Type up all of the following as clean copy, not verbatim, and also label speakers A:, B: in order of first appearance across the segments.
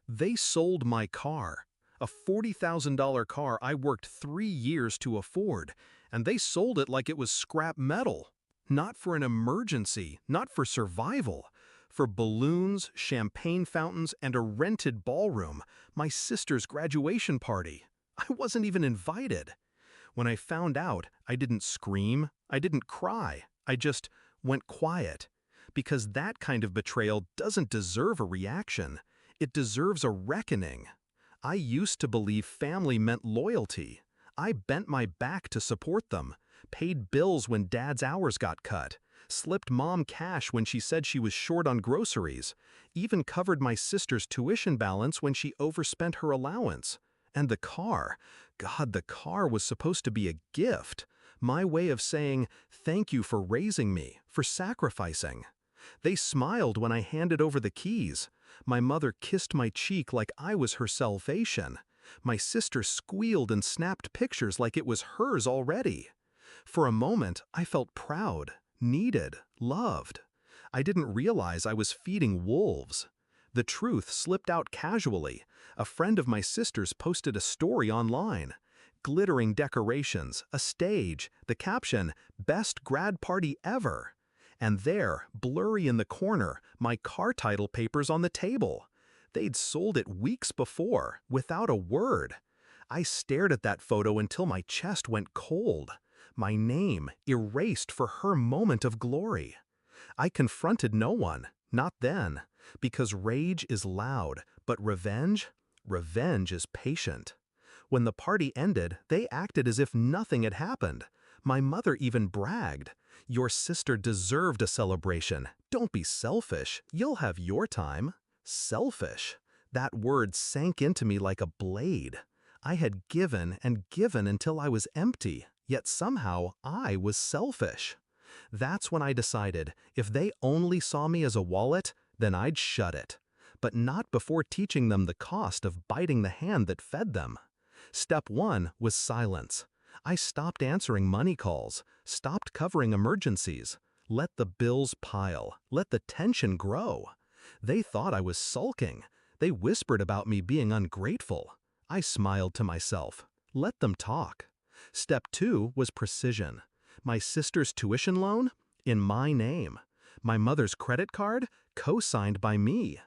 A: They sold my car, a $40,000 car I worked 3 years to afford, and they sold it like it was scrap metal. Not for an emergency, not for survival. For balloons, champagne fountains, and a rented ballroom, my sister's graduation party. I wasn't even invited. When I found out, I didn't scream, I didn't cry, I just went quiet. Because that kind of betrayal doesn't deserve a reaction. It deserves a reckoning. I used to believe family meant loyalty. I bent my back to support them, paid bills when dad's hours got cut, slipped mom cash when she said she was short on groceries, even covered my sister's tuition balance when she overspent her allowance. And the car, God, the car was supposed to be a gift. My way of saying, thank you for raising me, for sacrificing. They smiled when I handed over the keys. My mother kissed my cheek like I was her salvation. My sister squealed and snapped pictures like it was hers already. For a moment, I felt proud, needed, loved. I didn't realize I was feeding wolves. The truth slipped out casually. A friend of my sister's posted a story online. Glittering decorations, a stage, the caption, "Best grad party ever." And there, blurry in the corner, my car title papers on the table. They'd sold it weeks before, without a word. I stared at that photo until my chest went cold. My name erased for her moment of glory. I confronted no one, not then, because rage is loud, but revenge is patient. When the party ended, they acted as if nothing had happened. My mother even bragged, "Your sister deserved a celebration. Don't be selfish. You'll have your time." Selfish. That word sank into me like a blade. I had given and given until I was empty, yet somehow I was selfish. That's when I decided, if they only saw me as a wallet, then I'd shut it. But not before teaching them the cost of biting the hand that fed them. Step one was silence. I stopped answering money calls, stopped covering emergencies. Let the bills pile, let the tension grow. They thought I was sulking. They whispered about me being ungrateful. I smiled to myself. Let them talk. Step two was precision. My sister's tuition loan? In my name. My mother's credit card? Co-signed by me.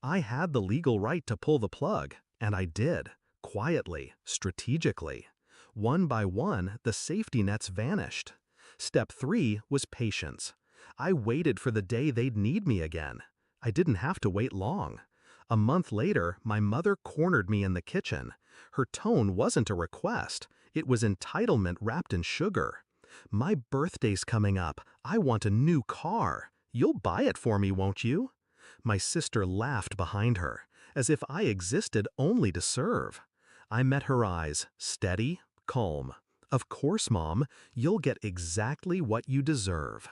A: I had the legal right to pull the plug, and I did. Quietly, strategically. One by one, the safety nets vanished. Step three was patience. I waited for the day they'd need me again. I didn't have to wait long. A month later, my mother cornered me in the kitchen. Her tone wasn't a request. It was entitlement wrapped in sugar. "My birthday's coming up. I want a new car. You'll buy it for me, won't you?" My sister laughed behind her, as if I existed only to serve. I met her eyes, steady, calm. "Of course, Mom, you'll get exactly what you deserve."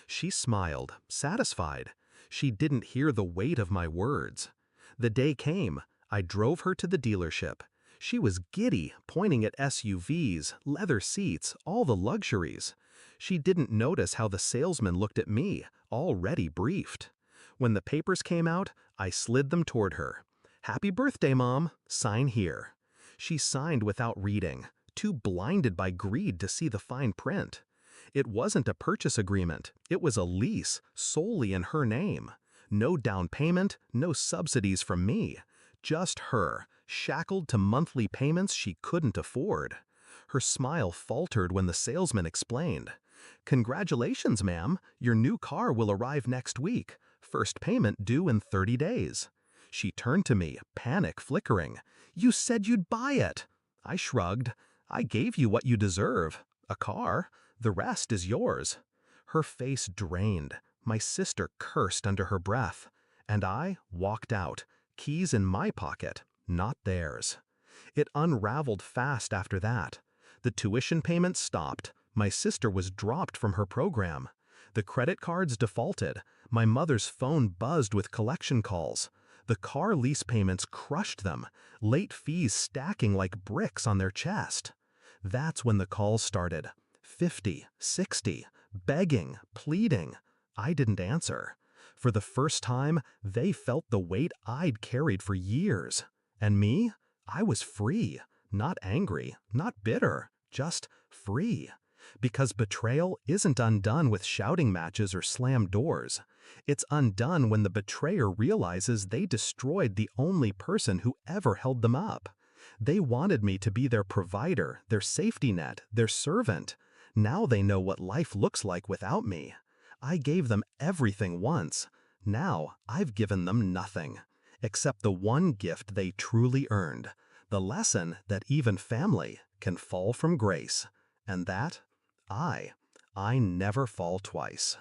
A: She smiled, satisfied. She didn't hear the weight of my words. The day came. I drove her to the dealership. She was giddy, pointing at SUVs, leather seats, all the luxuries. She didn't notice how the salesman looked at me, already briefed. When the papers came out, I slid them toward her. "Happy birthday, Mom. Sign here." She signed without reading, too blinded by greed to see the fine print. It wasn't a purchase agreement. It was a lease, solely in her name. No down payment, no subsidies from me. Just her, shackled to monthly payments she couldn't afford. Her smile faltered when the salesman explained. "Congratulations, ma'am. Your new car will arrive next week. First payment due in 30 days. She turned to me, panic flickering. "You said you'd buy it." I shrugged. "I gave you what you deserve. A car. The rest is yours." Her face drained. My sister cursed under her breath. And I walked out, keys in my pocket, not theirs. It unraveled fast after that. The tuition payments stopped. My sister was dropped from her program. The credit cards defaulted. My mother's phone buzzed with collection calls. The car lease payments crushed them, late fees stacking like bricks on their chest. That's when the calls started. 50, 60, begging, pleading. I didn't answer. For the first time, they felt the weight I'd carried for years. And me? I was free. Not angry, not bitter, just free. Because betrayal isn't undone with shouting matches or slammed doors. It's undone when the betrayer realizes they destroyed the only person who ever held them up. They wanted me to be their provider, their safety net, their servant. Now they know what life looks like without me. I gave them everything once. Now I've given them nothing, except the one gift they truly earned, the lesson that even family can fall from grace, and that I never fall twice.